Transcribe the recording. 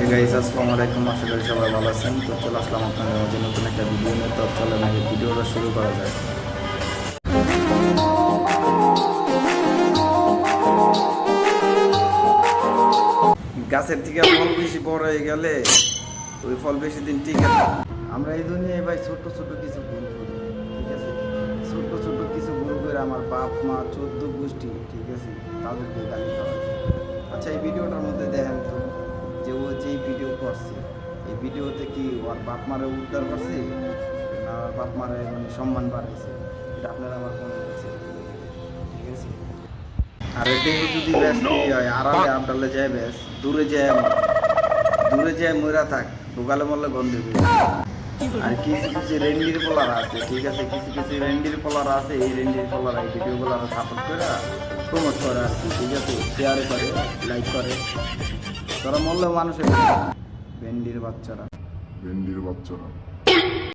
এই গাইস আসসালামু আলাইকুম, আশা করি সবাই ভালো আছেন। তো চলে আসলাম আপনাদের মাঝে নতুন একটা ভিডিও নিয়ে। তো চলেন আগে ভিডিওটা শুরু করা যায়। গাছের থেকে ফল বেশি বড় হয়ে গেলে ওই ফল বেশি দিন টিকে না। আমরা এই দুনিয়ায় ভাই ছোট ছোট কিছু ভুল করি, ঠিক আছে? ছোট ছোট কিছু ভুল করে আমার বাপ মা 14 গোষ্ঠী, ঠিক আছে, তাদেরকে গালি খাওয়া। আচ্ছা, এই ভিডিওটার মধ্যে দেখেন তো, যে ও যেই ভিডিও করছে, এই ভিডিওতে কি ওর বাপ মারে উদ্ধার করছে না ওর বাপ মারে মানে সম্মান বাড়াইছে? এটা আপনারা আমার কোনো ঠিক আছে। আর দেহ যদি ব্যস্ত হয় আড়ালে আবডালে যায় ব্যাস, দূরে যায় মরা থাক, ঢোকালে মরলে গন্ধে পেয়ে। আর কিছু কিছু রেন্ডির পোলার আছে, ঠিক আছে, কিছু কিছু রেন্ডির পোলার আছে, এই রেন্ডির পোলার এই ভিডিওগুলো সাপোর্ট করে প্রমোট করে আর কি, ঠিক আছে, শেয়ার করে, লাইক করে। তোরা মরলেও মানুষের ভেন্ডির বাচ্চারা।